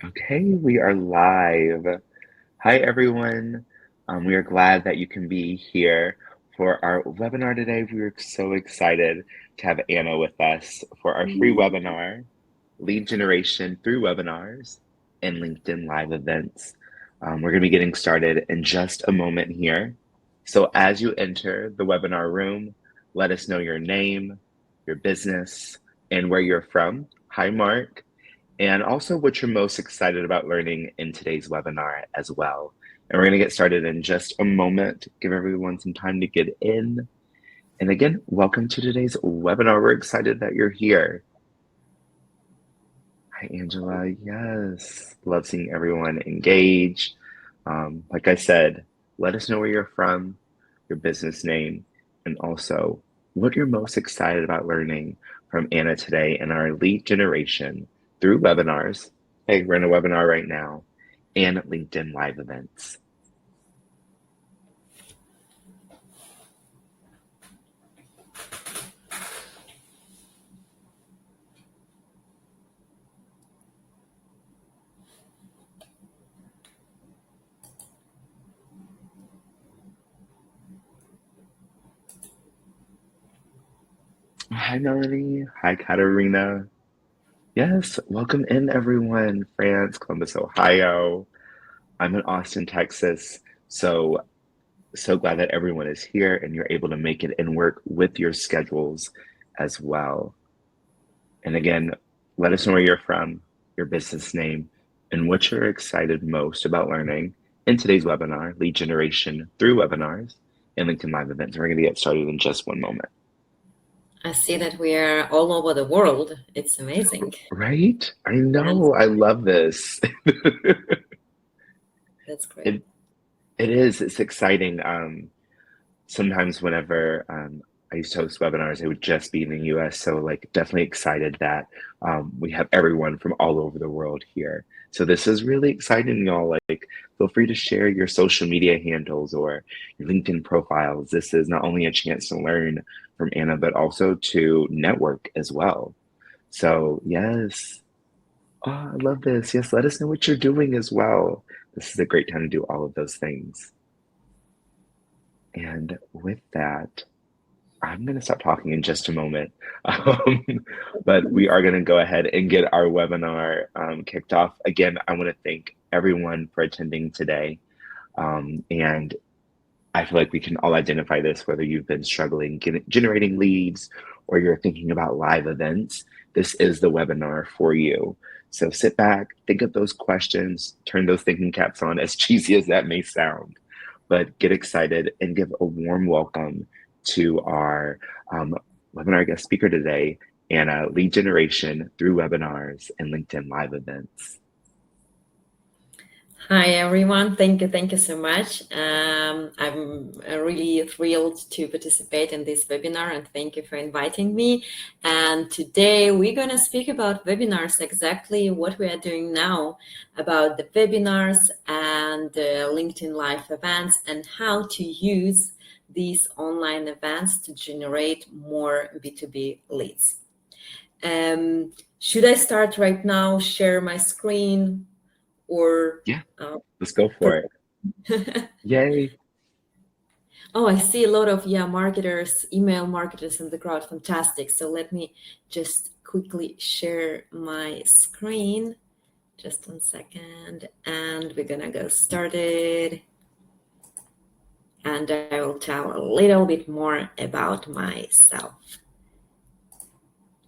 Okay, we are live. Hi, everyone. We are glad that you can be here for our webinar today. We are so excited to have Anna with us for our free webinar, Lead Generation through Webinars and LinkedIn Live Events. We're going to be getting started in just a moment here. So as you enter the webinar room, let us know your name, your business, and where you're from. Hi, Mark. And also what you're most excited about learning in today's webinar as well. And we're going to get started in just a moment, give everyone some time to get in. And again, welcome to today's webinar. We're excited that you're here. Hi, Angela. Yes, love seeing everyone engage. Like I said, let us know where you're from, your business name, and also what you're most excited about learning from Anna today in our lead generation through webinars. Hey, we're in a webinar right now, and LinkedIn Live events. Hi, Melanie. Hi, Katarina. Yes, welcome in, everyone. France, Columbus, Ohio. I'm in Austin, Texas. So glad that everyone is here and you're able to make it and work with your schedules as well. And again, let us know where you're from, your business name, and what you're excited most about learning in today's webinar, Lead Generation through Webinars and LinkedIn Live Events. We're going to get started in just one moment. I see that we are all over the world. It's amazing. Right? I know. I love this. That's great. It is. It's exciting. Sometimes whenever I used to host webinars, it would just be in the US. So like definitely excited that we have everyone from all over the world here. So this is really exciting, y'all. Like feel free to share your social media handles or your LinkedIn profiles. This is not only a chance to learn from Anna, but also to network as well. So yes. Oh, I love this. Yes, let us know what you're doing as well. This is a great time to do all of those things. And with that, I'm going to stop talking in just a moment, um, but we are going to go ahead and get our webinar kicked off. Again, I want to thank everyone for attending today. And I feel like we can all identify this, whether you've been struggling generating leads or you're thinking about live events, this is the webinar for you. So sit back, think of those questions, turn those thinking caps on, as cheesy as that may sound, but get excited and give a warm welcome to our webinar guest speaker today, Anna, Lead Generation through Webinars and LinkedIn Live Events. Hi, everyone. Thank you so much. I'm really thrilled to participate in this webinar and thank you for inviting me. And today we're going to speak about webinars, exactly what we are doing now about the webinars and LinkedIn Live events and how to use these online events to generate more B2B leads. Should I start right now, share my screen? Or yeah, let's go for it. Yay. Oh, I see a lot of marketers, email marketers in the crowd. Fantastic. So let me just quickly share my screen. Just 1 second, and we're gonna go started. And I will tell a little bit more about myself.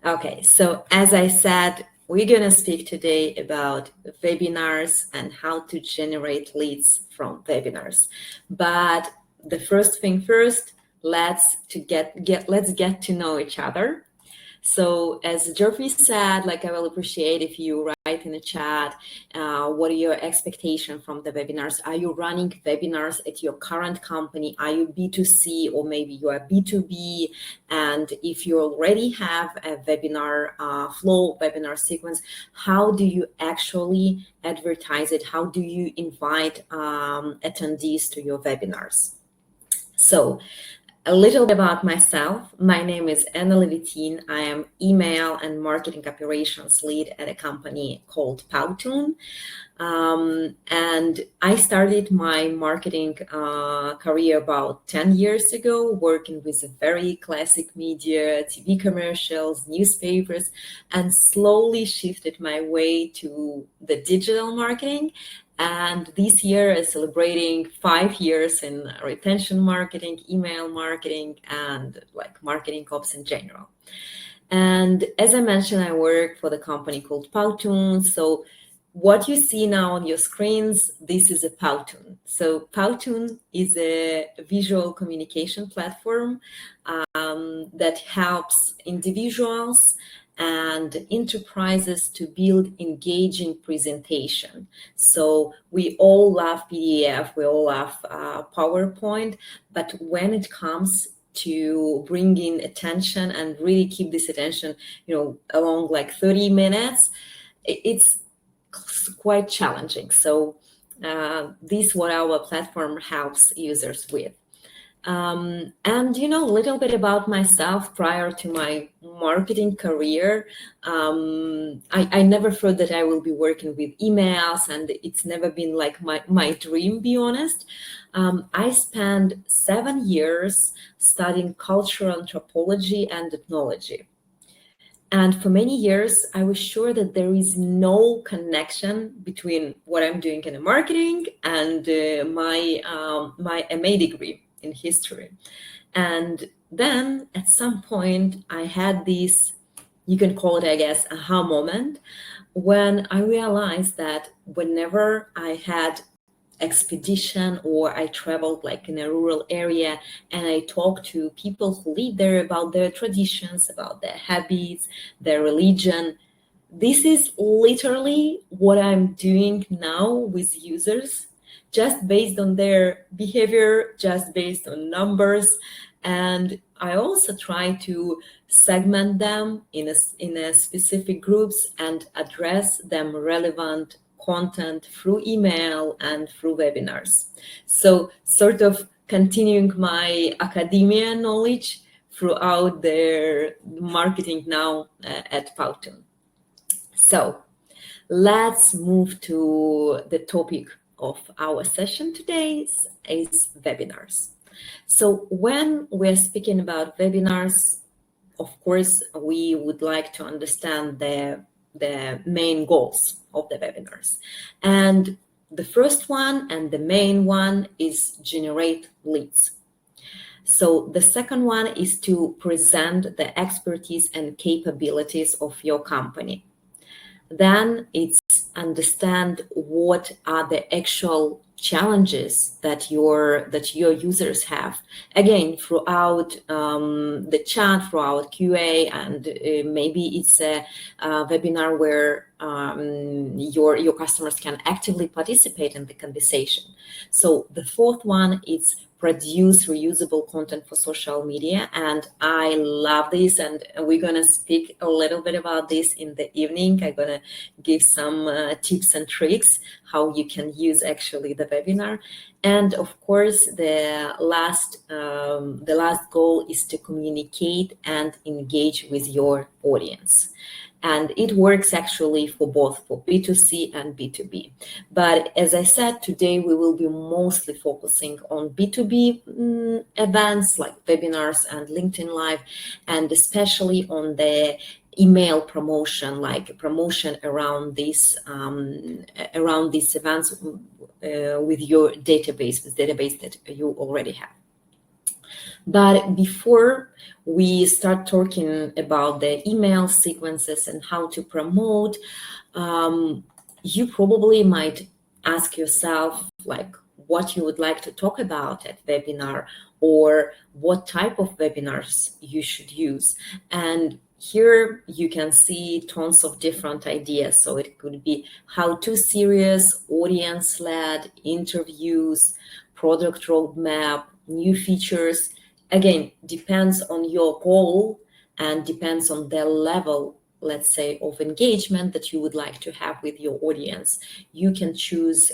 Okay, so as I said, we're going to speak today about webinars and how to generate leads from webinars. But the first thing first, let's get to know each other. So as Geoffrey said, like I will appreciate if you write in the chat, what are your expectations from the webinars? Are you running webinars at your current company? Are you B2C or maybe you are B2B? And if you already have a webinar flow, webinar sequence, how do you actually advertise it? How do you invite attendees to your webinars? So a little bit about myself. My name is Anna Levitin. I am email and marketing operations lead at a company called Powtoon. And I started my marketing career about 10 years ago, working with very classic media, TV commercials, newspapers, and slowly shifted my way to the digital marketing. And this year is celebrating 5 years in retention marketing, email marketing, and like marketing ops in general. And as I mentioned, I work for the company called Powtoon. So what you see now on your screens, this is a Powtoon. So Powtoon is a visual communication platform that helps individuals and enterprises to build engaging presentation. So we all love PDF, we all love PowerPoint, but when it comes to bring in attention and really keep this attention, along like 30 minutes, it's quite challenging. So this is what our platform helps users with. And a little bit about myself. Prior to my marketing career, I never thought that I will be working with emails, and it's never been like my dream, be honest. I spent 7 years studying cultural anthropology and ethnology. And for many years, I was sure that there is no connection between what I'm doing in marketing and my MA degree in history. And then at some point, I had this, you can call it, I guess, aha moment, when I realized that whenever I had expedition or I traveled like in a rural area and I talked to people who live there about their traditions, about their habits, their religion. This is literally what I'm doing now with users, just based on their behavior, just based on numbers. And I also try to segment them in a specific groups and address them relevant content through email and through webinars. So sort of continuing my academia knowledge throughout their marketing now at Powtoon. So let's move to the topic of our session today is webinars. So when we're speaking about webinars, of course, we would like to understand the main goals of the webinars. And the first one and the main one is generate leads. So the second one is to present the expertise and capabilities of your company. Then it's understand what are the actual challenges that your users have, again throughout the chat, throughout QA, and maybe it's a webinar where your customers can actively participate in the conversation. So the fourth one is produce reusable content for social media, and I love this, and we're gonna speak a little bit about this in the evening. I'm gonna give some tips and tricks how you can use actually the webinar. And of course, the last goal is to communicate and engage with your audience. And it works actually for both for B2C and B2B. But as I said, today we will be mostly focusing on B2B events like webinars and LinkedIn Live, and especially on the email promotion, like promotion around these events with your database, with database that you already have. But before we start talking about the email sequences and how to promote, you probably might ask yourself like what you would like to talk about at webinar, or what type of webinars you should use. And here you can see tons of different ideas. So it could be how-to series, audience-led, interviews, product roadmap, new features. Again, depends on your goal and depends on the level let's say, of engagement that you would like to have with your audience. You can choose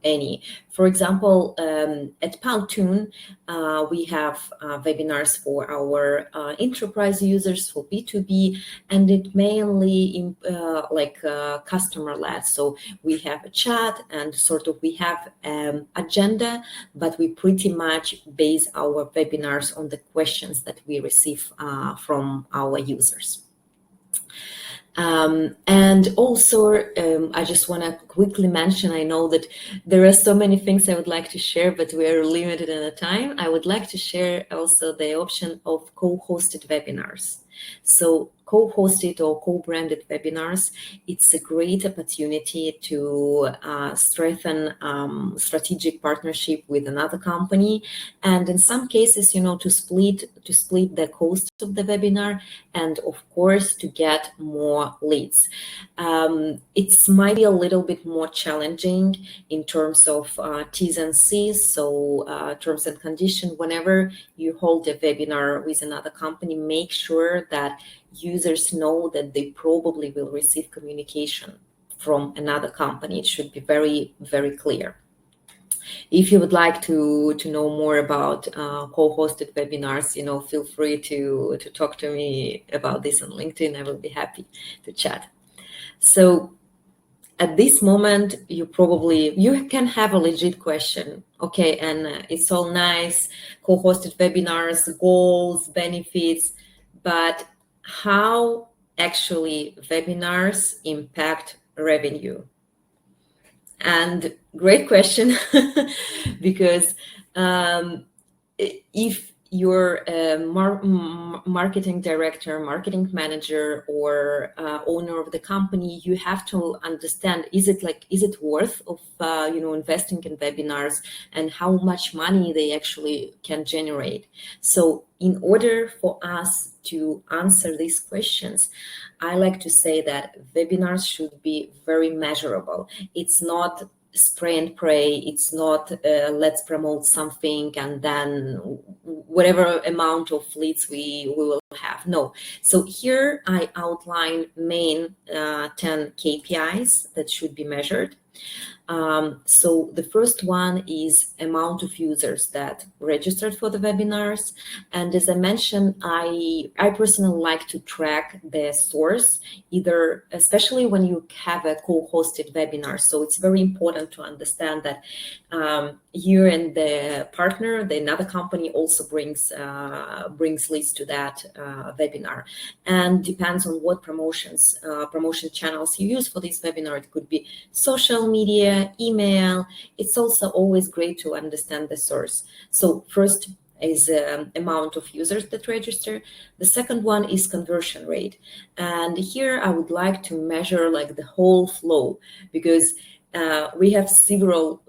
any. For example, at Powtoon, we have webinars for our enterprise users, for B2B, and it mainly customer-led. So we have a chat and sort of we have agenda, but we pretty much base our webinars on the questions that we receive from our users. And also, I just want to quickly mention, I know that there are so many things I would like to share, but we are limited in the time. I would like to share also the option of co-hosted webinars. So co-hosted or co-branded webinars, it's a great opportunity to strengthen strategic partnership with another company, and in some cases, to split the cost of the webinar, and of course to get more leads. It might be a little bit more challenging in terms of T's and C's, so terms and conditions. Whenever you hold a webinar with another company, make sure that users know that they probably will receive communication from another company. It should be very, very clear. If you would like to know more about co-hosted webinars, feel free to talk to me about this on LinkedIn. I will be happy to chat. So at this moment, you can have a legit question. Okay, and it's all nice, co-hosted webinars, goals, benefits, but how actually webinars impact revenue? And great question, because if you're a marketing director, marketing manager, or owner of the company, you have to understand, is it worth of investing in webinars, and how much money they actually can generate. So in order for us to answer these questions, I like to say that webinars should be very measurable. It's not spray and pray. It's not let's promote something and then whatever amount of leads we will have. No. So here I outline main 10 KPIs that should be measured. So the first one is amount of users that registered for the webinars. And as I mentioned, I personally like to track the source, especially when you have a co-hosted webinar. So it's very important to understand that you and the partner, another company, also brings leads to that webinar. And depends on what promotion channels you use for this webinar. It could be social media, email. It's also always great to understand the source. So first is amount of users that register. The second one is conversion rate. And here I would like to measure the whole flow, because we have several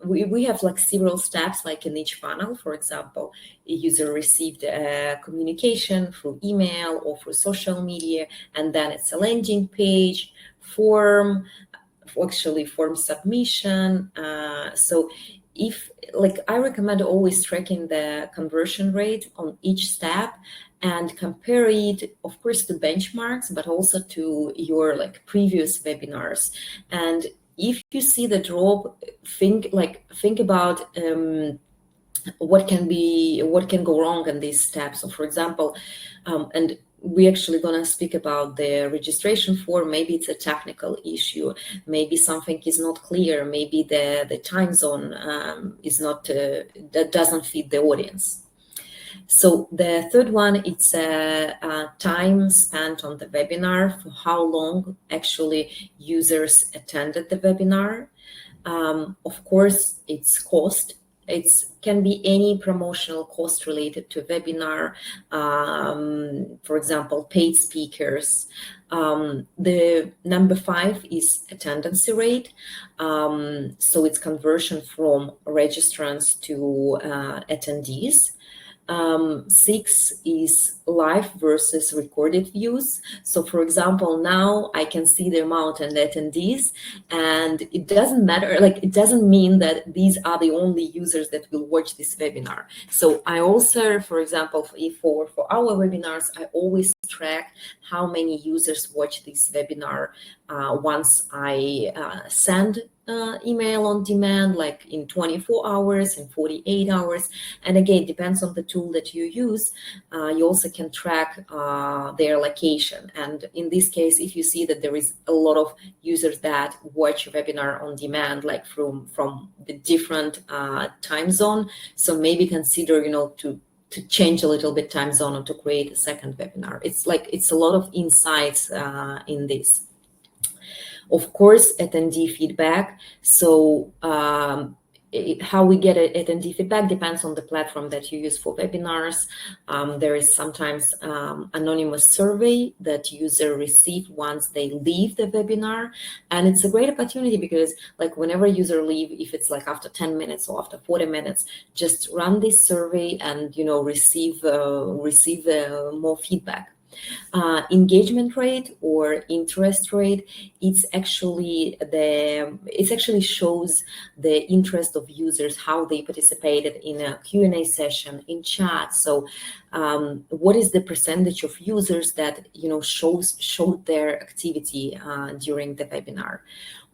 steps in each funnel. For example, a user received a communication through email or through social media, and then it's a landing page, form submission. So if I recommend always tracking the conversion rate on each step and compare it, of course, to benchmarks, but also to your previous webinars. And if you see the drop, think about what can go wrong in these steps. So for example, and we're actually going to speak about the registration form. Maybe it's a technical issue. Maybe something is not clear. Maybe the time zone is not that doesn't fit the audience. So the third one, it's time spent on the webinar, for how long actually users attended the webinar. Of course, it's cost. It can be any promotional cost related to webinar, for example, paid speakers. The number 5 is attendance rate. So it's conversion from registrants to attendees. 6 is live versus recorded views. So for example, now I can see the amount and attendees, and it doesn't matter, like it doesn't mean that these are the only users that will watch this webinar. So I also, for example, for our webinars, I always track how many users watch this webinar once I send email on demand, like in 24 hours, in 48 hours. And again, it depends on the tool that you use. You also can track their location. And in this case, if you see that there is a lot of users that watch a webinar on demand, like from the different time zone, so maybe consider, to change a little bit time zone or to create a second webinar. It's a lot of insights in this. Of course, attendee feedback. So how we get attendee feedback depends on the platform that you use for webinars. There is sometimes anonymous survey that user receive once they leave the webinar. And it's a great opportunity because like whenever user leave, if it's like after 10 minutes or after 40 minutes, just run this survey and, receive more feedback. Engagement rate or interest rate, it actually shows the interest of users, how they participated in a Q&A session, in chat. So what is the percentage of users that showed their activity during the webinar?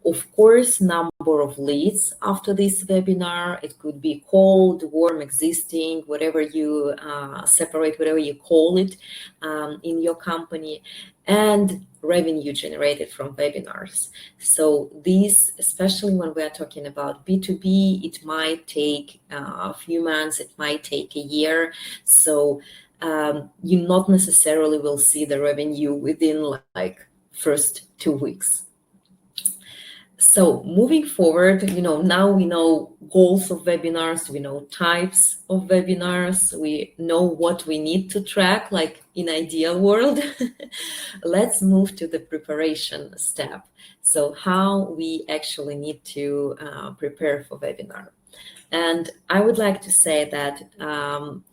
Of course, number of leads after this webinar. It could be cold, warm, existing, whatever you separate, whatever you call it in your company, and revenue generated from webinars. So these, especially when we are talking about B2B, it might take a few months, it might take a year. So you not necessarily will see the revenue within like first 2 weeks. So moving forward, now we know goals of webinars, we know types of webinars, we know what we need to track, like in ideal world. Let's move to the preparation step. So how we actually need to prepare for webinar. And I would like to say that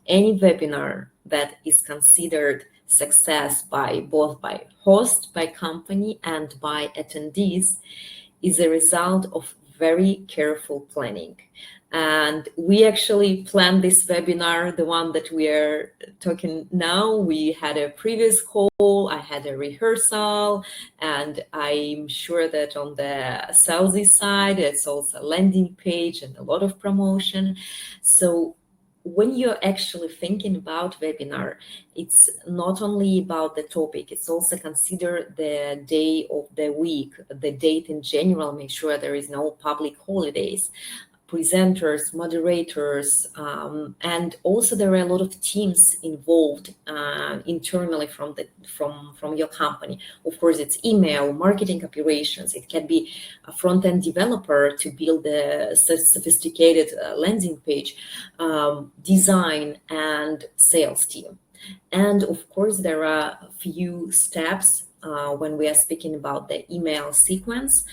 any webinar that is considered success by host, by company, and by attendees is a result of very careful planning. And we actually planned this webinar, the one that we are talking now. We had a previous call, I had a rehearsal, and I'm sure that on the Saudi side, it's also a landing page and a lot of promotion. So when you're actually thinking about webinar, it's not only about the topic, it's also consider the day of the week, the date in general, make sure there is no public holidays, presenters, moderators, and also there are a lot of teams involved internally from your company. Of course, it's email, marketing operations. It can be a front-end developer to build a sophisticated landing page, design, and sales team. And of course, there are a few steps when we are speaking about the email sequence.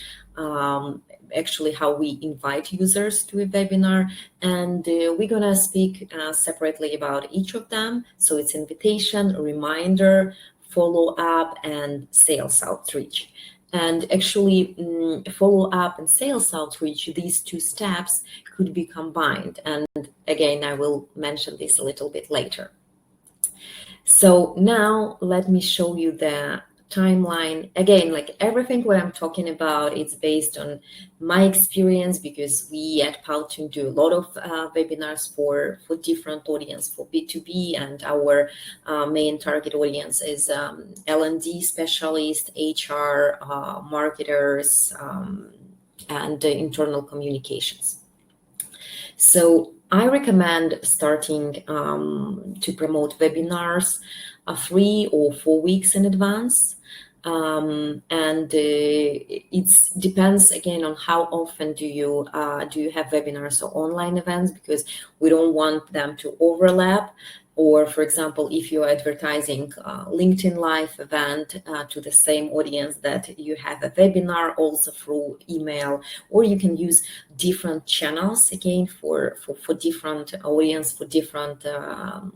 Actually how we invite users to a webinar, and we're gonna speak separately about each of them. So it's invitation, reminder, follow-up, and sales outreach. And actually follow-up and sales outreach, these two steps could be combined. And again, I will mention this a little bit later. So now let me show you the timeline. Again, like everything what I'm talking about, it's based on my experience, because we at Powtoon do a lot of webinars for different audience, for B2B, and our main target audience is L&D specialists, HR, marketers, and internal communications. So I recommend starting to promote webinars 3 or 4 weeks in advance. And it depends again on how often do you have webinars or online events, because we don't want them to overlap. Or for example, if you're advertising LinkedIn Live event to the same audience that you have a webinar, also through email, or you can use different channels again for different audience, for different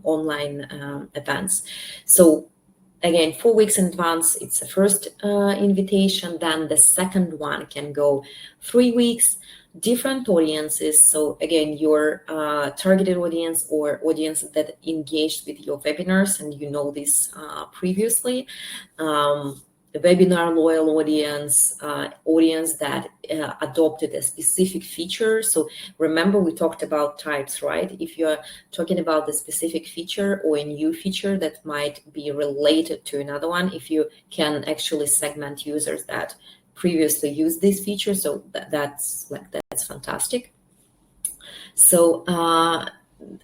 online events. So again, 4 weeks in advance, it's the first invitation. Then the second one can go 3 weeks, different audiences. So again, your targeted audience or audience that engaged with your webinars, and you know this previously. The webinar loyal audience, audience that adopted a specific feature. So remember, we talked about types, right? If you're talking about the specific feature or a new feature that might be related to another one, if you can actually segment users that previously used this feature, so that's fantastic. So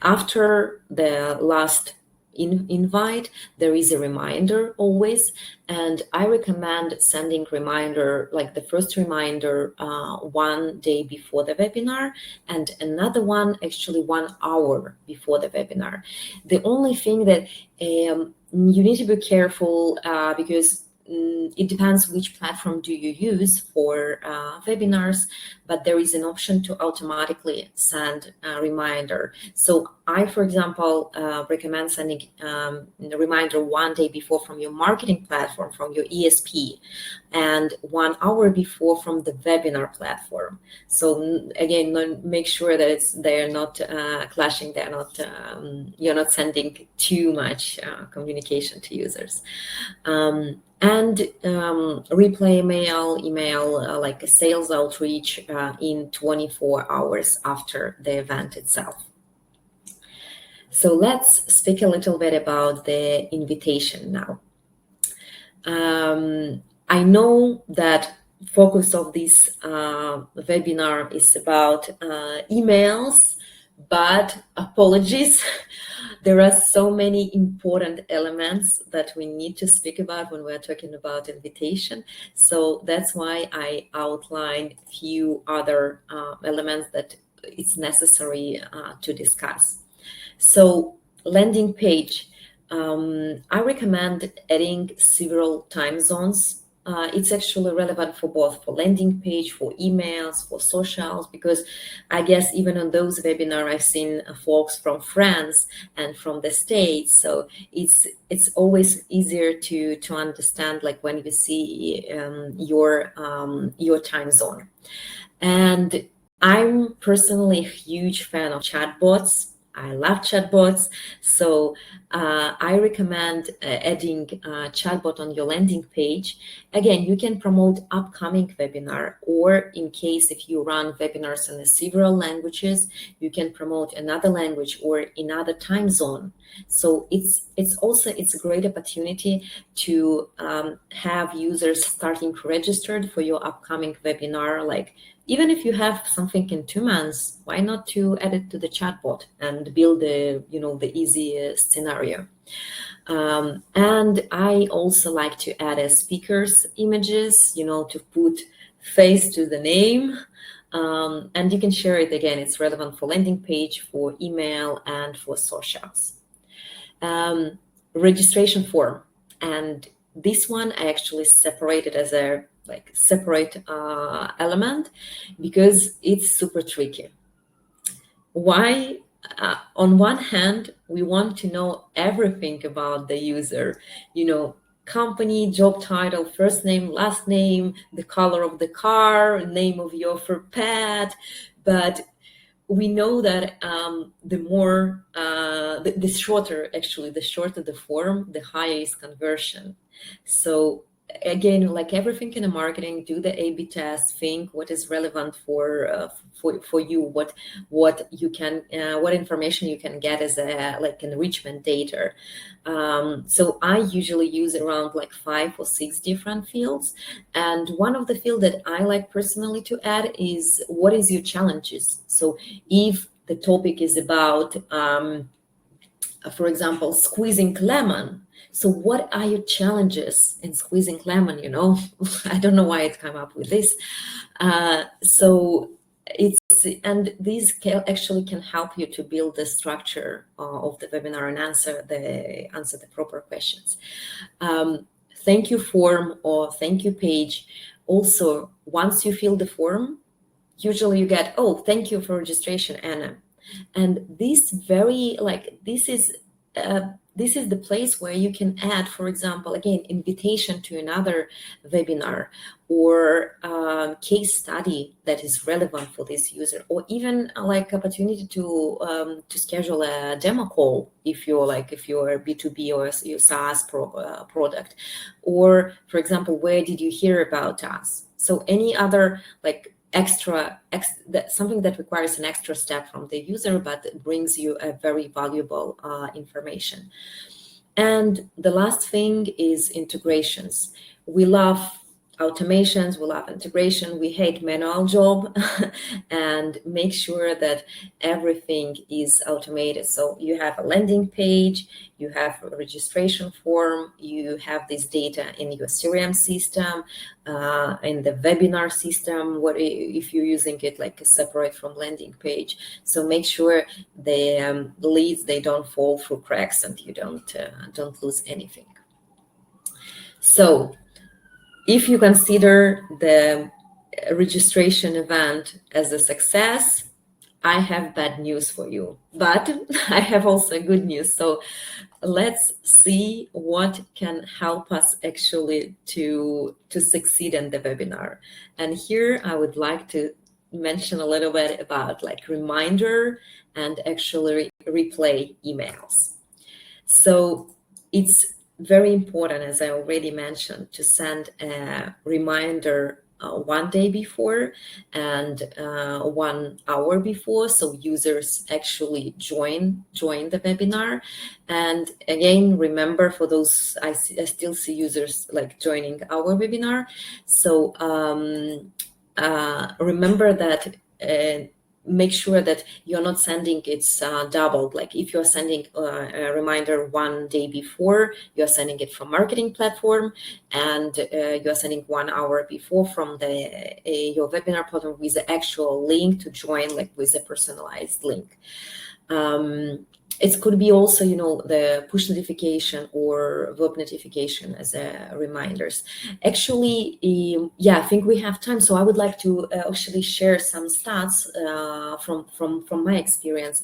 after the last invite, there is a reminder always, and I recommend sending reminder, like the first reminder 1 day before the webinar, and another one actually 1 hour before the webinar. The only thing that you need to be careful because it depends which platform do you use for webinars, but there is an option to automatically send a reminder. So I, for example, recommend sending a reminder 1 day before from your marketing platform, from your ESP, and 1 hour before from the webinar platform. So again, make sure that they're not clashing. They're not you're not sending too much communication to users. And replay email like a sales outreach in 24 hours after the event itself. So let's speak a little bit about the invitation now. I know that focus of this webinar is about emails, but apologies. There are so many important elements that we need to speak about when we're talking about invitation. So that's why I outlined a few other elements that it's necessary to discuss. So landing page, I recommend adding several time zones. It's actually relevant for both, for landing page, for emails, for socials, because I guess even on those webinars, I've seen folks from France and from the States. So it's always easier to understand, like when you see your time zone. And I'm personally a huge fan of chatbots. I love chatbots, so I recommend adding a chatbot on your landing page. Again, you can promote upcoming webinar, or in case if you run webinars in several languages, you can promote another language or another time zone. So it's a great opportunity to have users starting registered for your upcoming webinar. Like, even if you have something in 2 months, why not to add it to the chatbot and build the easy scenario? And I also like to add a speaker's images, to put face to the name. And you can share it again. It's relevant for landing page, for email, and for socials. Registration form, and this one I actually separated as a separate element because it's super tricky. Why? On one hand, we want to know everything about the user, company, job title, first name, last name, the color of the car, name of your fur pet, but we know that the shorter the form, the higher is conversion. So again, like everything in the marketing, do the A/B test, think what is relevant for you, what you can, what information you can get as enrichment data. So I usually use around 5 or 6 different fields, and one of the fields that I like personally to add is what is your challenges. So if the topic is about, for example, squeezing lemon. So what are your challenges in squeezing lemon? I don't know why it came up with this. So these actually can help you to build the structure of the webinar and answer the proper questions. Thank you form or thank you page. Also, once you fill the form, usually you get, oh, thank you for registration, Anna. And this this is the place where you can add, for example, again, invitation to another webinar or case study that is relevant for this user, or even like opportunity to schedule a demo call if you're B2B or your SaaS product, or for example, where did you hear about us? So any other like something that requires an extra step from the user, but brings you a very valuable information. And the last thing is integrations. We love automations, we love integration, we hate manual job, and make sure that everything is automated. So you have a landing page, you have a registration form, you have this data in your CRM system, in the webinar system, if you're using it like separate from landing page. So make sure the leads, they don't fall through cracks and you don't lose anything. So if you consider the registration event as a success, I have bad news for you, but I have also good news. So let's see what can help us actually to succeed in the webinar. And here I would like to mention a little bit about like reminder and actually replay emails. So it's very important, as I already mentioned, to send a reminder 1 day before and 1 hour before, so users actually join the webinar. And again, remember, for those, I still see users like joining our webinar. So remember that. Make sure that you're not sending it's doubled. Like if you're sending a reminder 1 day before, you're sending it from marketing platform, and you're sending 1 hour before from your webinar platform with the actual link to join, like with a personalized link. It could be also, the push notification or web notification as reminders. Actually, I think we have time, so I would like to actually share some stats from my experience.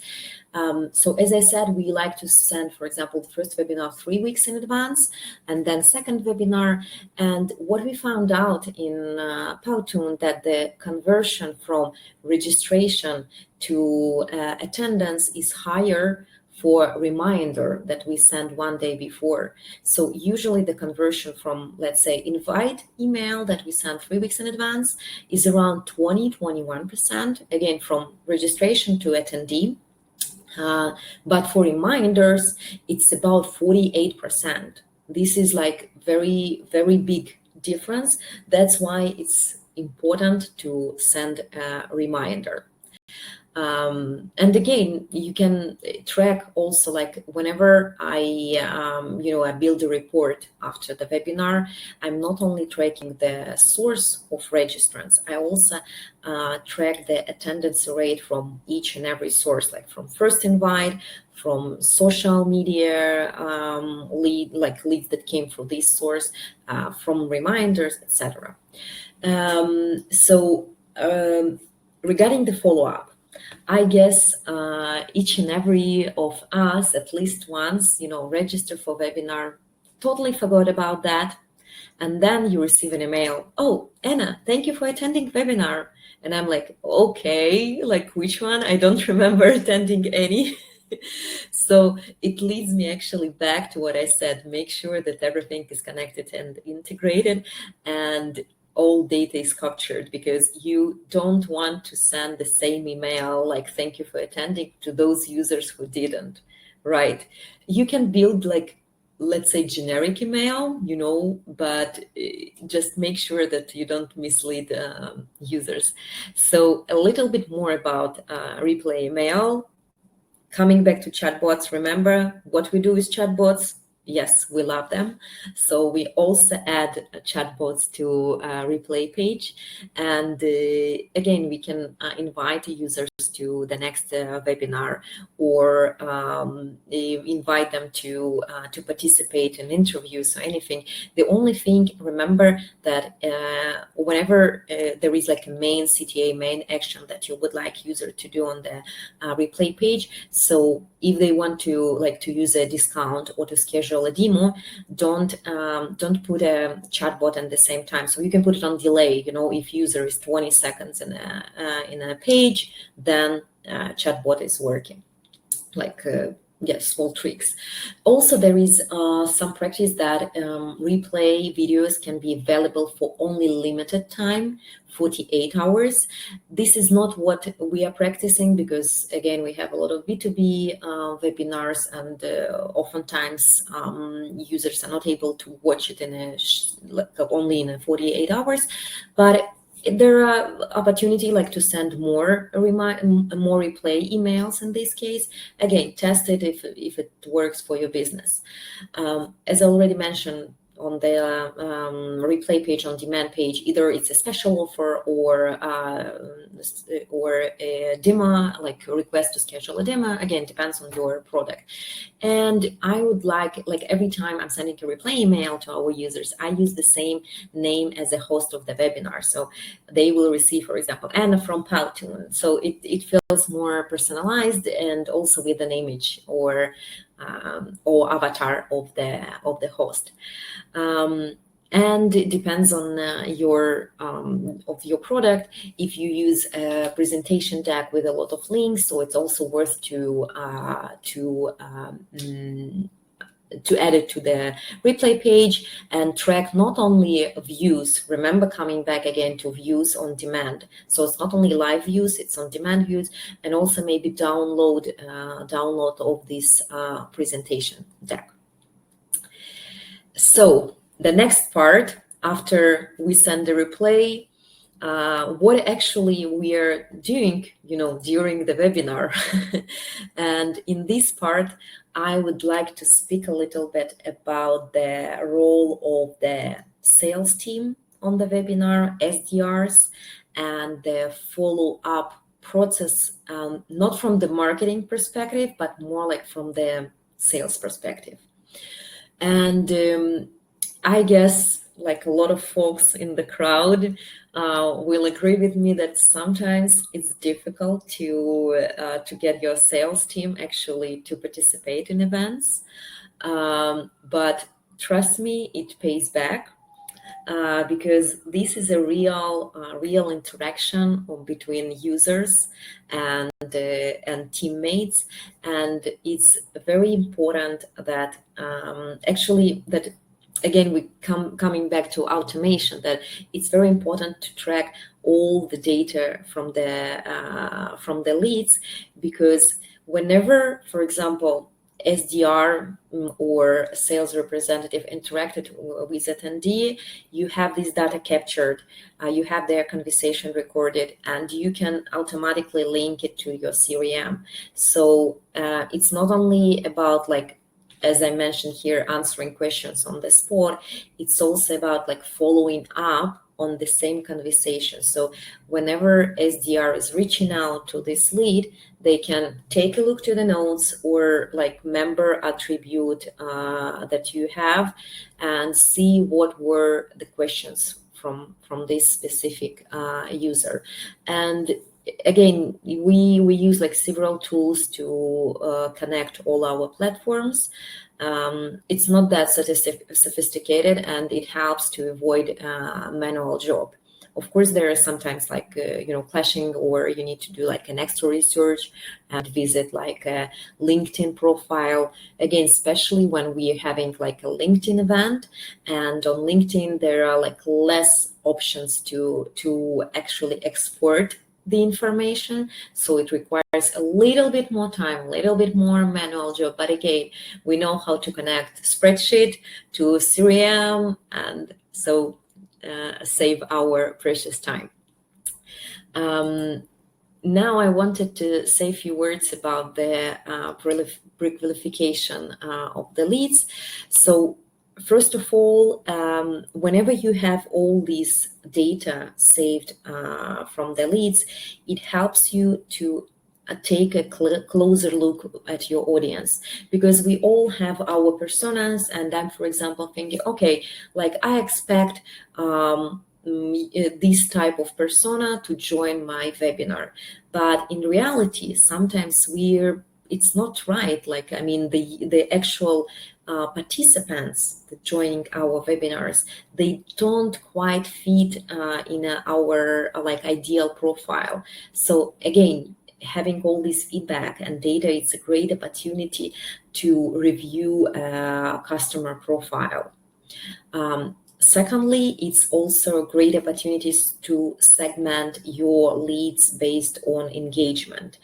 So as I said, we like to send, for example, the first webinar 3 weeks in advance, and then second webinar. And what we found out in Powtoon, that the conversion from registration to attendance is higher for reminder that we send 1 day before. So usually the conversion from, let's say, invite email that we send 3 weeks in advance is around 20-21%, again, from registration to attendee. But for reminders, it's about 48%. This is like very, very big difference. That's why it's important to send a reminder. And again, you can track also, like whenever I build a report after the webinar, I'm not only tracking the source of registrants, I also track the attendance rate from each and every source, like from first invite, from social media leads that came from this source, from reminders, etc. Regarding the follow-up, I guess each and every of us, at least once, register for webinar, totally forgot about that. And then you receive an email, oh, Anna, thank you for attending webinar. And I'm like, okay, like which one? I don't remember attending any. So it leads me actually back to what I said, make sure that everything is connected and integrated, and all data is captured, because you don't want to send the same email like thank you for attending to those users who didn't, right? You can build like, let's say, generic email, but just make sure that you don't mislead users. So a little bit more about replay email. Coming back to chatbots, remember what we do with chatbots. yes, we love them. So we also add chatbots to replay page. And again, we can invite users to the next webinar, or invite them to participate in interviews or anything. The only thing, remember that whenever there is like a main CTA, main action that you would like user to do on the replay page. So if they want to use a discount or to schedule a demo, don't put a chatbot at the same time. So you can put it on delay. If user is 20 seconds in a page, then chatbot is working. Small tricks. Also, there is some practice that replay videos can be available for only limited time, 48 hours. This is not what we are practicing, because again, we have a lot of B2B webinars, and oftentimes users are not able to watch it only in 48 hours. But there are opportunity to send more replay emails. In this case, again, test it if it works for your business. As I already mentioned, on the replay page, on demand page, either it's a special offer or a demo, like a request to schedule a demo. Again, depends on your product. And I would like every time I'm sending a replay email to our users, I use the same name as the host of the webinar. So they will receive, for example, Anna from Powtoon. So it feels more personalized, and also with an image or avatar of the host. And it depends on your product. If you use a presentation deck with a lot of links, so it's also worth to add it to the replay page and track not only views. Remember, coming back again to views on demand. So it's not only live views, it's on demand views, and also maybe download of this presentation deck. So the next part, after we send the replay, what actually we are doing, during the webinar. And in this part, I would like to speak a little bit about the role of the sales team on the webinar, SDRs, and the follow-up process, not from the marketing perspective, but more from the sales perspective. And I guess a lot of folks in the crowd will agree with me that sometimes it's difficult to get your sales team actually to participate in events. But trust me, it pays back. Because this is a real interaction between users and teammates, and it's very important that again, we coming back to automation, that it's very important to track all the data from the leads, because whenever, for example, SDR or sales representative interacted with attendee, you have this data captured, you have their conversation recorded, and you can automatically link it to your CRM. So it's not only about as I mentioned here, answering questions on the spot, it's also about following up on the same conversation. So whenever SDR is reaching out to this lead, they can take a look to the notes or member attribute that you have, and see what were the questions from this specific user. And again, we use several tools to connect all our platforms. It's not that sophisticated, and it helps to avoid manual job. Of course, there are sometimes clashing, or you need to do an extra research and visit a LinkedIn profile. Again, especially when we are having a LinkedIn event, and on LinkedIn there are less options to actually export the information, so it requires a little bit more time, a little bit more manual job. But again, we know how to connect spreadsheet to CRM, and so save our precious time. now I wanted to say a few words about the pre-qualification of the leads. So first of all, whenever you have all these data saved from the leads, it helps you to take a closer look at your audience, because we all have our personas. And I'm, for example, thinking, okay, like I expect this type of persona to join my webinar, but in reality sometimes it's not right. Like, I mean, the actual participants that joining our webinars, they don't quite fit in our like ideal profile. So again, having all this feedback and data, it's a great opportunity to review a customer profile. Secondly, it's also great opportunities to segment your leads based on engagement.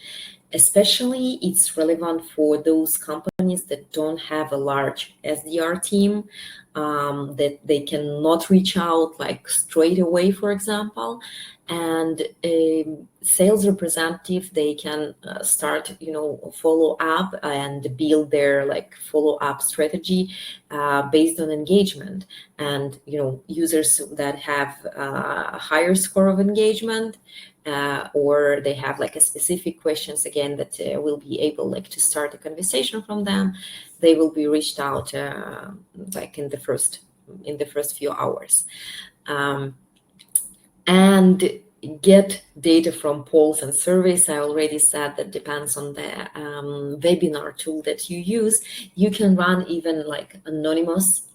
Especially it's relevant for those companies that don't have a large SDR team, that they cannot reach out like straight away, for example. And a sales representative, they can start, follow up and build their like follow up strategy based on engagement. And users that have a higher score of engagement, or they have like a specific questions again that will be able like to start a conversation from them, they will be reached out like in the first few hours. And get data from polls and surveys. I already said that depends on the webinar tool that you use. You can run even like anonymous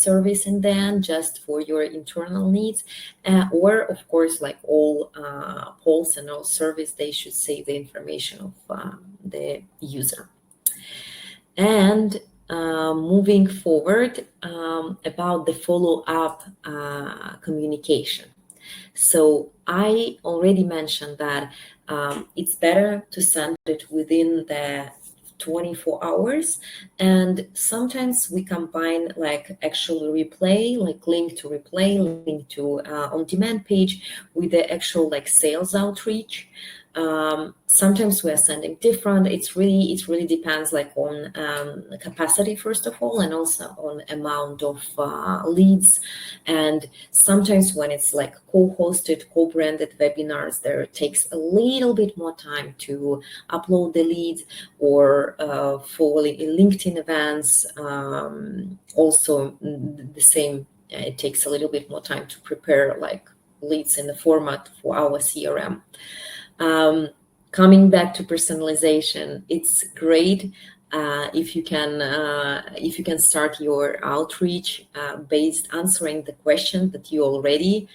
surveys in them just for your internal needs, or of course, like all polls and all surveys, they should save the information of the user. And moving forward, about the follow-up communication. So I already mentioned that it's better to send it within the 24 hours. And sometimes we combine like actual replay, like link to replay, link to on-demand page with the actual like sales outreach. Sometimes we are sending different. It really depends like on capacity, first of all, and also on amount of leads. And sometimes when it's like co-hosted, co-branded webinars, there takes a little bit more time to upload the leads, or for LinkedIn events, also the same. It takes a little bit more time to prepare like leads in the format for our CRM. Coming back to personalization, it's great if you can start your outreach based answering the question that you already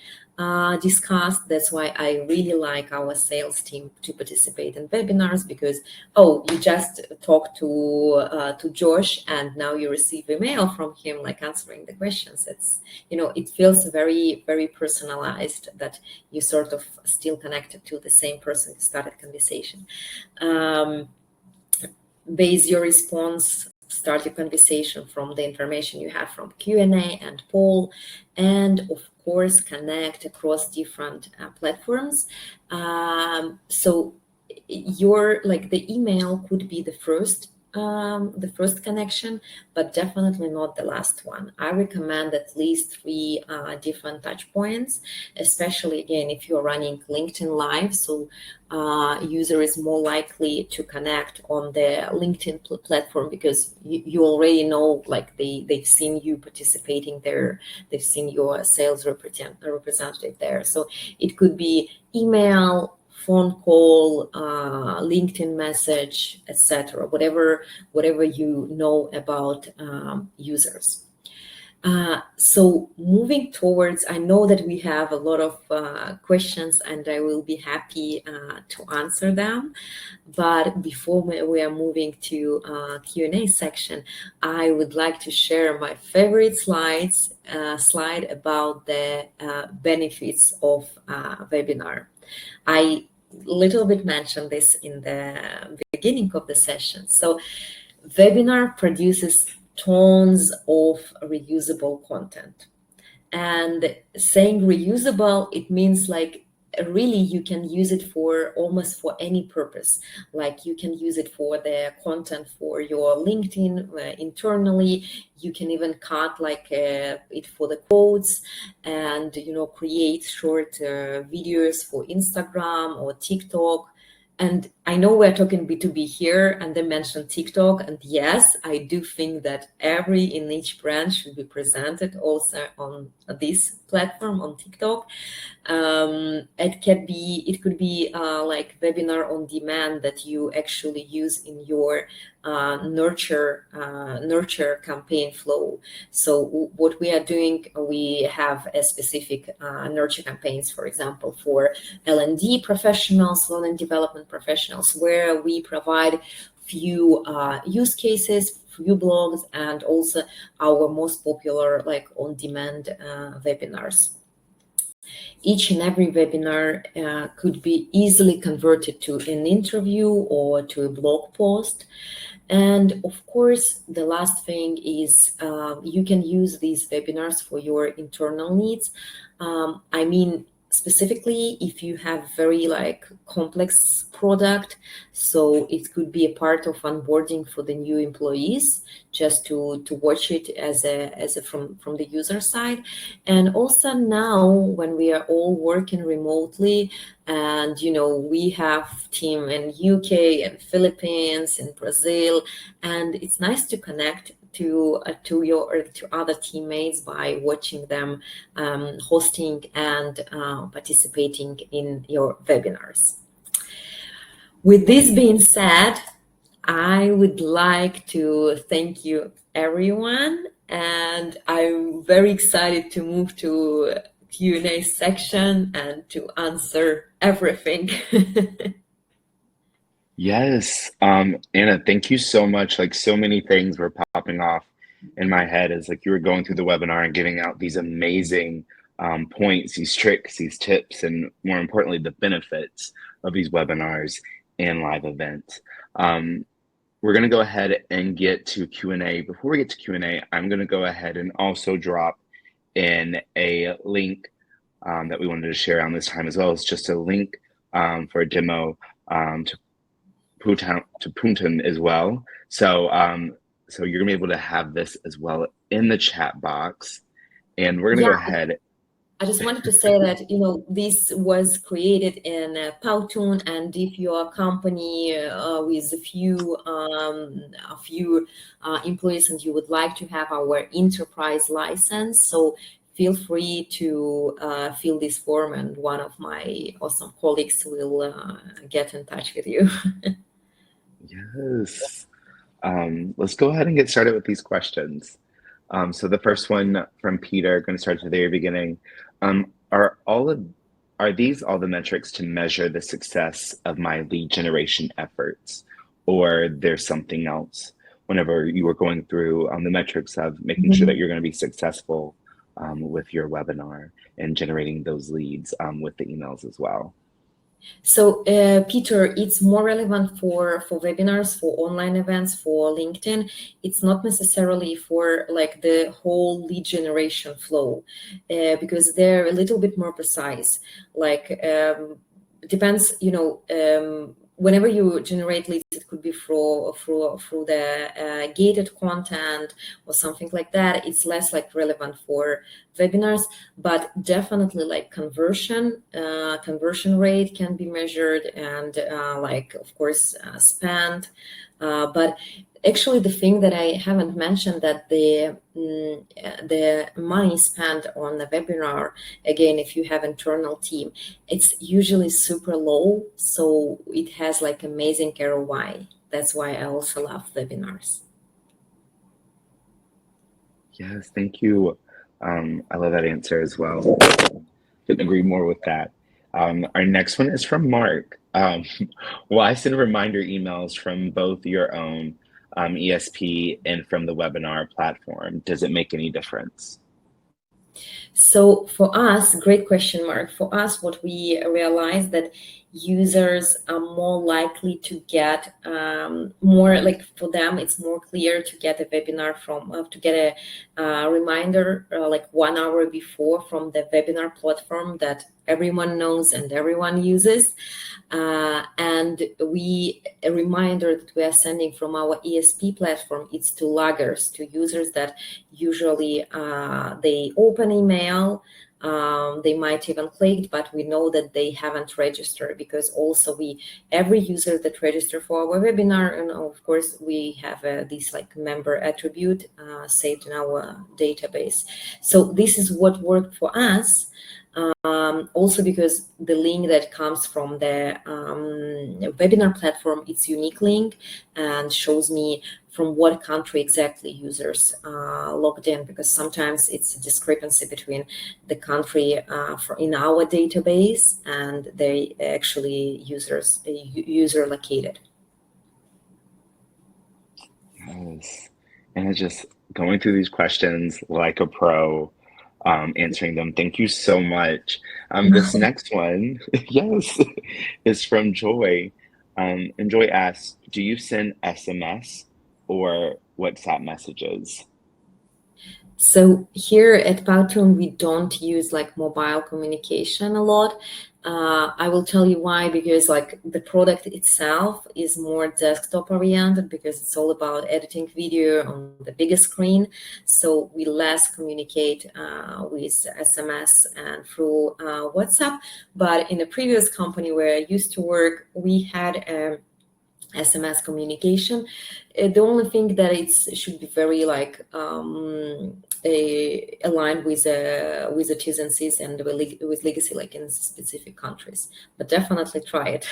discussed. That's why I really like our sales team to participate in webinars, because you just talked to Josh and now you receive email from him like answering the questions. It's it feels very, very personalized, that you sort of still connected to the same person who started conversation. Base your response, start your conversation from the information you have from Q&A and poll, and of course connect across different platforms. So your the email could be the first connection, but definitely not the last one. I recommend at least 3 different touch points, especially again if you're running LinkedIn Live. So user is more likely to connect on the LinkedIn platform, because you already know, like they've seen you participating there, they've seen your sales representative there. So it could be email, phone call, LinkedIn message, etc. Whatever you know about users. So moving towards, I know that we have a lot of questions, and I will be happy to answer them. But before we are moving to Q&A section, I would like to share my favorite slide about the benefits of webinar. I little bit mentioned this in the beginning of the session. So webinar produces tons of reusable content. And saying reusable, it means like really you can use it for almost for any purpose. Like you can use it for the content for your LinkedIn internally. You can even cut like it for the quotes, and create short videos for Instagram or TikTok. And I know we're talking B2B here, and they mentioned TikTok. And yes, I do think that every in each brand should be presented also on this platform on TikTok. It could be like webinar on demand that you actually use in your nurture campaign flow. So what we are doing, we have a specific nurture campaigns, for example, for L&D professionals, learning development professionals, where we provide few use cases, few blogs, and also our most popular like on-demand webinars. Each and every webinar could be easily converted to an interview or to a blog post. And of course, the last thing is you can use these webinars for your internal needs. I mean, specifically if you have very like complex product, so it could be a part of onboarding for the new employees, just to watch it as a from the user side. And also now when we are all working remotely, and we have team in UK and Philippines and Brazil, and it's nice to connect to other teammates by watching them hosting and participating in your webinars. With this being said, I would like to thank you everyone, and I'm very excited to move to Q&A section and to answer everything. Yes, Anna, thank you so much. Like so many things were popping off in my head as like you were going through the webinar and giving out these amazing points, these tricks, these tips, and more importantly, the benefits of these webinars and live events. We're going to go ahead and get to Q&A. Before we get to Q&A, I'm going to go ahead and also drop in a link that we wanted to share around this time as well. It's just a link for a demo to Punten as well. So so you're gonna be able to have this as well in the chat box. And we're gonna go ahead. I just wanted to say that, this was created in Powtoon, and if you're a company with a few employees and you would like to have our enterprise license, so feel free to fill this form, and one of my awesome colleagues will get in touch with you. Yes. Let's go ahead and get started with these questions. So the first one from Peter, going to start at the very beginning. Are these all the metrics to measure the success of my lead generation efforts, or there's something else whenever you were going through the metrics of making sure that you're going to be successful with your webinar and generating those leads with the emails as well? So Peter, it's more relevant for webinars, for online events, for LinkedIn. It's not necessarily for like the whole lead generation flow, because they're a little bit more precise. Like depends, whenever you generate leads, it could be through the gated content or something like that. It's less like relevant for webinars, but definitely like conversion rate can be measured, and like of course spend. But actually, the thing that I haven't mentioned, that the money spent on the webinar, again, if you have internal team, it's usually super low, so it has like amazing ROI. That's why I also love webinars. Yes, thank you. I love that answer as well. Couldn't agree more with that. Our next one is from Mark. Why send reminder emails from both your own ESP and from the webinar platform? Does it make any difference? So for us, great question, Mark. For us, what we realized that users are more likely to get more, like for them it's more clear to get a webinar from to get a reminder like 1 hour before from the webinar platform that everyone knows and everyone uses, and a reminder that we are sending from our ESP platform, it's to loggers, to users that usually they open email, they might even click, but we know that they haven't registered, because also every user that register for our webinar, and of course we have this like member attribute saved in our database. So this is what worked for us. Also because the link that comes from the webinar platform, it's unique link and shows me from what country exactly users logged in, because sometimes it's a discrepancy between the country in our database and the actually user located. Yes. And it's just going through these questions like a pro, answering them. Thank you so much. This next one, yes, is from Joy. And Joy asks, do you send SMS or WhatsApp messages? So here at Powtoon, we don't use like mobile communication a lot. I will tell you why, because like the product itself is more desktop oriented, because it's all about editing video on the biggest screen. So we less communicate with SMS and through WhatsApp. But in the previous company where I used to work, we had SMS communication. The only thing that it should be very like aligned with the T's and C's and with legacy, like in specific countries. But definitely try it.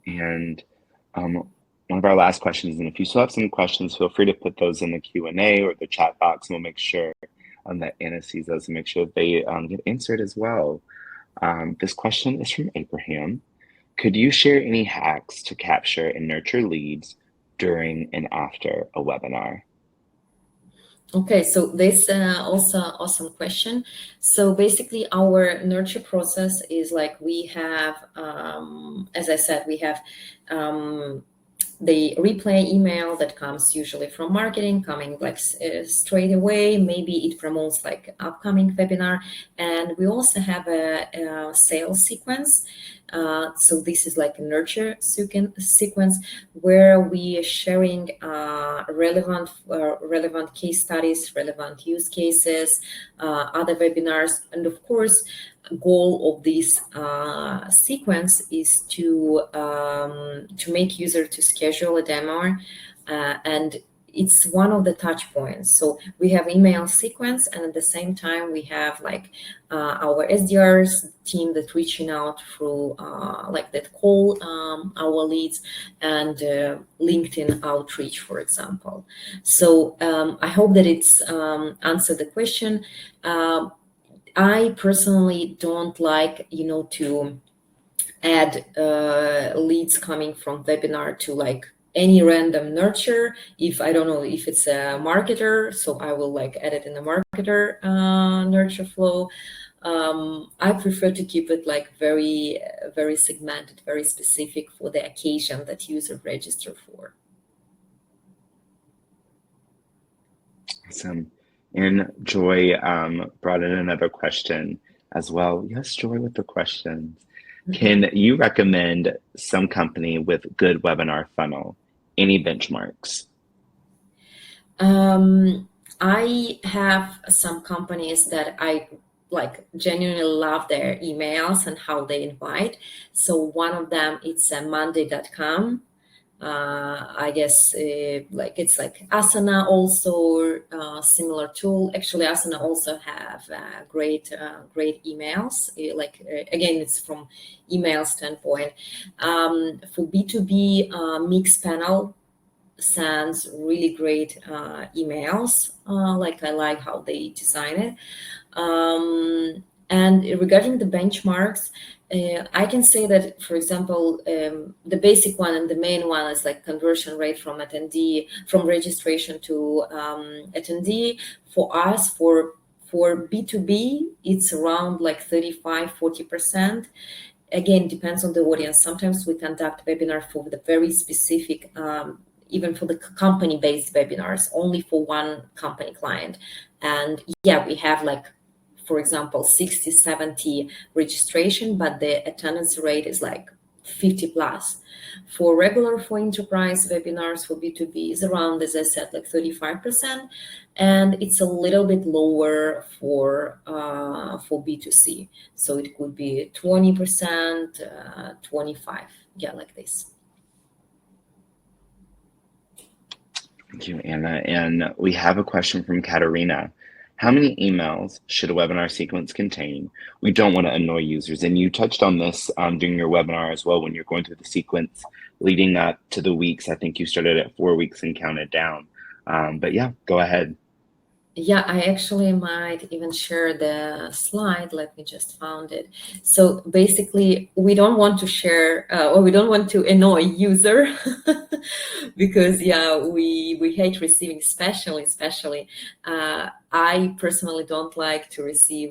And one of our last questions, and if you still have some questions, feel free to put those in the Q&A or the chat box, and we'll make sure that Anna sees those and make sure they get answered as well. This question is from Abraham. Could you share any hacks to capture and nurture leads during and after a webinar? Okay, so this also awesome question. So basically our nurture process is like we have, as I said, we have the replay email that comes usually from marketing, coming like straight away. Maybe it promotes like upcoming webinar, and we also have a sales sequence. So this is like a nurture sequence where we are sharing relevant case studies, relevant use cases, other webinars, and of course, goal of this sequence is to make user to schedule a demo, and it's one of the touch points. So we have email sequence, and at the same time we have like our SDRs team that reaching out through like that call our leads, and LinkedIn outreach, for example. So I hope that it's answered the question. I personally don't like, to add leads coming from webinar to like any random nurture. If I don't know if it's a marketer, so I will like add it in the marketer nurture flow. I prefer to keep it like very, very segmented, very specific for the occasion that user register for. Awesome. And Joy brought in another question as well. Yes, Joy with the questions. Can you recommend some company with good webinar funnel? Any benchmarks? I have some companies that I like genuinely love their emails and how they invite. So one of them, it's monday.com. I guess like it's like Asana also similar tool. Actually, Asana also have great emails. Again, it's from email standpoint. For B2B, Mixpanel sends really great emails. I like how they design it. And regarding the benchmarks, I can say that, for example, the basic one and the main one is like conversion rate from attendee, from registration to attendee. For us, for For B2B, it's around like 35-40%. Again, depends on the audience. Sometimes we conduct webinar for the very specific, even for the company-based webinars, only for one company client. And yeah, we have like, for example, 60, 70 registration, but the attendance rate is like 50 plus. For enterprise webinars for B2B is around, as I said, like 35%, and it's a little bit lower for B2C. So it could be 20%, 25, yeah, like this. Thank you, Anna. And we have a question from Katerina. How many emails should a webinar sequence contain? We don't want to annoy users. And you touched on this during your webinar as well when you're going through the sequence leading up to the weeks. I think you started at 4 weeks and counted down. But yeah, go ahead. Yeah, I actually might even share the slide. Let me just find it. So basically, we don't want to share or we don't want to annoy user because yeah, we hate receiving, especially. I personally don't like to receive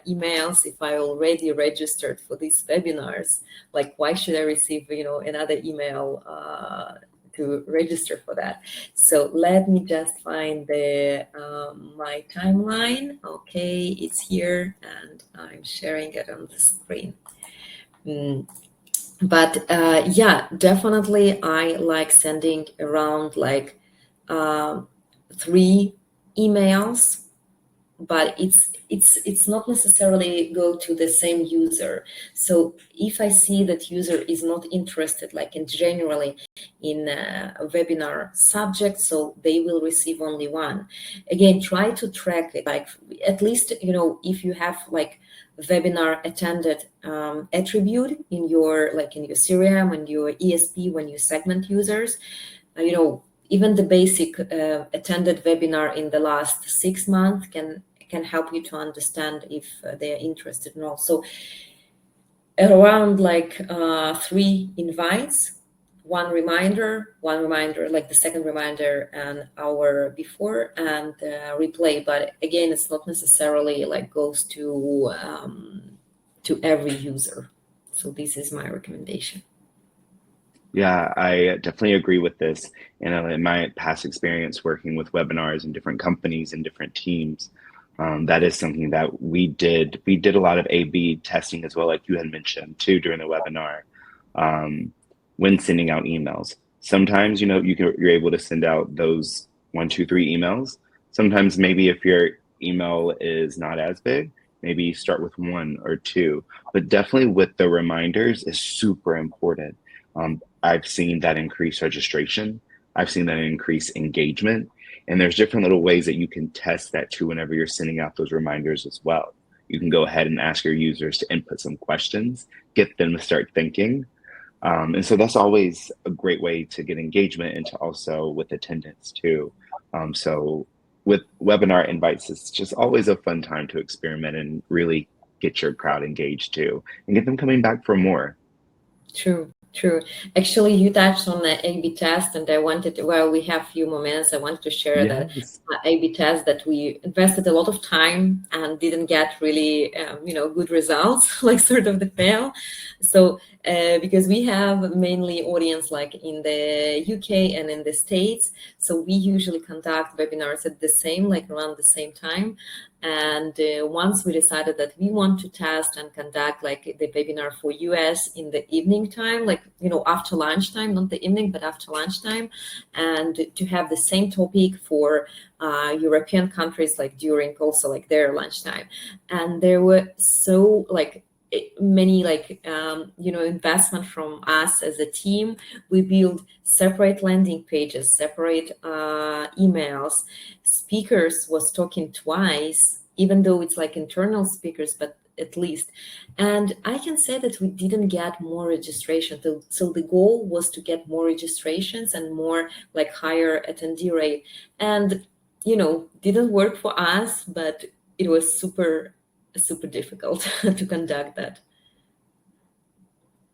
emails if I already registered for these webinars. Like, why should I receive another email to register for that? So let me just find the my timeline. Okay, it's here and I'm sharing it on the screen. But yeah, definitely I like sending around like 3 emails, but it's not necessarily go to the same user. So if I see that user is not interested, like in generally in a webinar subject, so they will receive only 1. Again, try to track it, like at least if you have like webinar attended attribute in your CRM and your ESP when you segment users, even the basic attended webinar in the last 6 months can help you to understand if they're interested and all. So around like 3 invites, one reminder, like the second reminder an hour before, and replay. But again, it's not necessarily like goes to every user. So this is my recommendation. Yeah, I definitely agree with this. And in my past experience working with webinars in different companies and different teams, that is something that we did. We did a lot of A/B testing as well, like you had mentioned too during the webinar, when sending out emails. Sometimes, you're able to send out those 1, 2, 3 emails. Sometimes maybe if your email is not as big, maybe start with 1 or 2. But definitely with the reminders is super important. I've seen that increase registration. I've seen that increase engagement. And there's different little ways that you can test that too whenever you're sending out those reminders as well. You can go ahead and ask your users to input some questions, get them to start thinking. And so that's always a great way to get engagement and to also with attendance too. So with webinar invites, it's just always a fun time to experiment and really get your crowd engaged too and get them coming back for more. True. Actually, you touched on the A/B test, and we have a few more minutes. I wanted to share that A/B test that we invested a lot of time and didn't get really, good results, like sort of the fail. So because we have mainly audience like in the UK and in the States, so we usually conduct webinars at around the same time. And once we decided that we want to test and conduct like the webinar for US in the evening time, like, after lunchtime, not the evening, but after lunchtime, and to have the same topic for European countries, like during also like their lunchtime. And there were so like many investment from us as a team. We built separate landing pages, separate emails. Speakers was talking twice, even though it's like internal speakers, but at least. And I can say that we didn't get more registration. So the goal was to get more registrations and more like higher attendee rate. And, didn't work for us, but it was super difficult to conduct that.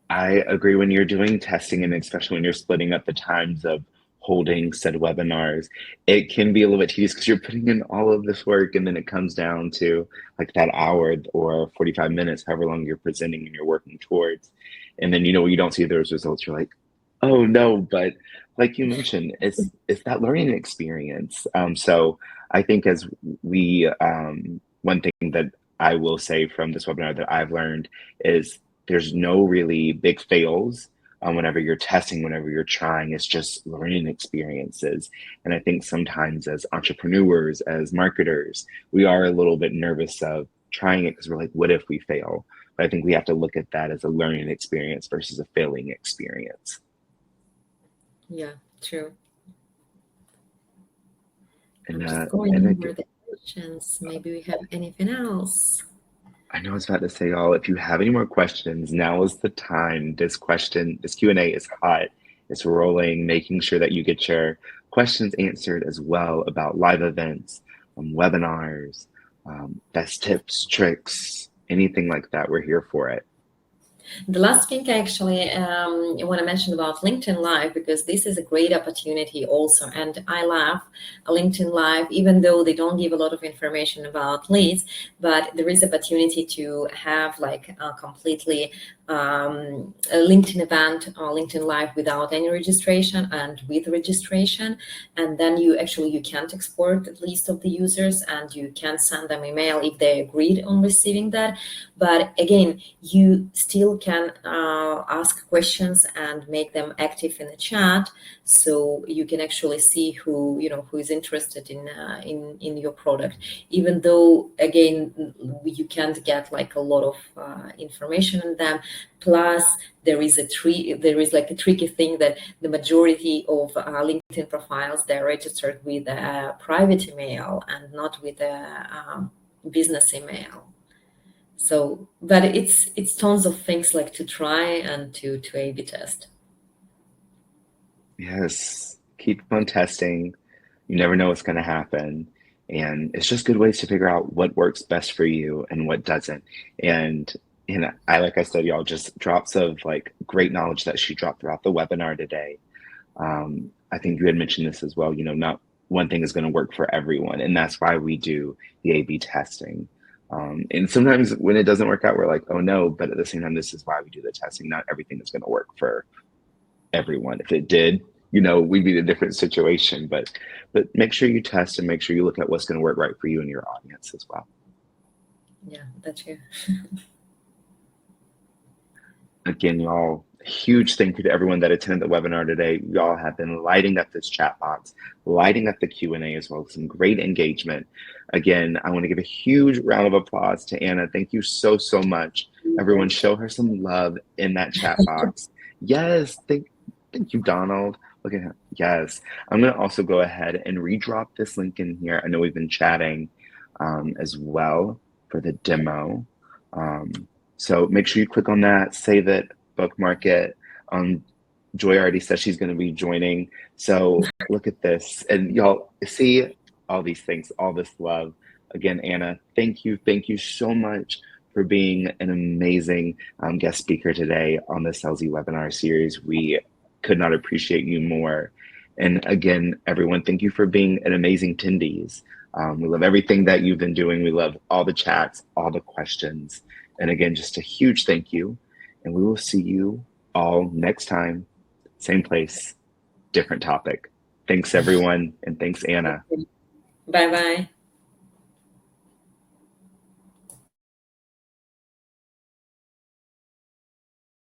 I agree. When you're doing testing and especially when you're splitting up the times of holding said webinars, it can be a little bit tedious because you're putting in all of this work and then it comes down to like that hour or 45 minutes, however long you're presenting and you're working towards. And then, you don't see those results. You're like, oh no, but like you mentioned, it's that learning experience. So I think as one thing that I will say from this webinar that I've learned is there's no really big fails whenever you're testing, whenever you're trying. It's just learning experiences. And I think sometimes as entrepreneurs, as marketers, we are a little bit nervous of trying it because we're like, what if we fail? But I think we have to look at that as a learning experience versus a failing experience. Yeah, true. And, I'm just going over the questions. Maybe we have anything else. I know I was about to say, y'all, if you have any more questions, now is the time. This Q&A is hot. It's rolling, making sure that you get your questions answered as well about live events, webinars, best tips, tricks, anything like that. We're here for it. The last thing I actually want to mention about LinkedIn Live, because this is a great opportunity also. And I love LinkedIn Live, even though they don't give a lot of information about leads, but there is opportunity to have like a completely a LinkedIn event or LinkedIn Live without any registration and with registration. And then you can't export the list of the users and you can send them email if they agreed on receiving that. But again, you still can ask questions and make them active in the chat, so you can actually see who is interested in your product. Even though again you can't get like a lot of information on them. Plus, there is a tricky thing that the majority of LinkedIn profiles, they're registered with a private email and not with a business email. So, but it's tons of things like to try and to A/B test. Yes, keep on testing. You never know what's going to happen. And it's just good ways to figure out what works best for you and what doesn't. And like I said, y'all, just drops of like great knowledge that she dropped throughout the webinar today. I think you had mentioned this as well, not one thing is going to work for everyone. And that's why we do the A/B testing. And sometimes when it doesn't work out, we're like, oh no, but at the same time, this is why we do the testing. Not everything is going to work for everyone. If it did, we'd be in a different situation, but make sure you test and make sure you look at what's going to work right for you and your audience as well. Yeah, that's true. Again, y'all, huge thank you to everyone that attended the webinar today. Y'all have been lighting up this chat box, lighting up the Q&A as well. Some great engagement. Again, I want to give a huge round of applause to Anna. Thank you so, so much. Everyone show her some love in that chat box. Yes, thank you, Donald. Look at him. Yes. I'm going to also go ahead and redrop this link in here. I know we've been chatting as well for the demo. So make sure you click on that, save it, bookmark it. Joy already said she's going to be joining. So look at this. And y'all see all these things, all this love. Again, Anna, thank you. Thank you so much for being an amazing guest speaker today on the Sellsy webinar series. We could not appreciate you more. And again, everyone, thank you for being an amazing attendees. We love everything that you've been doing. We love all the chats, all the questions. And again, just a huge thank you. And we will see you all next time, same place, different topic. Thanks, everyone. And thanks, Anna. Bye-bye.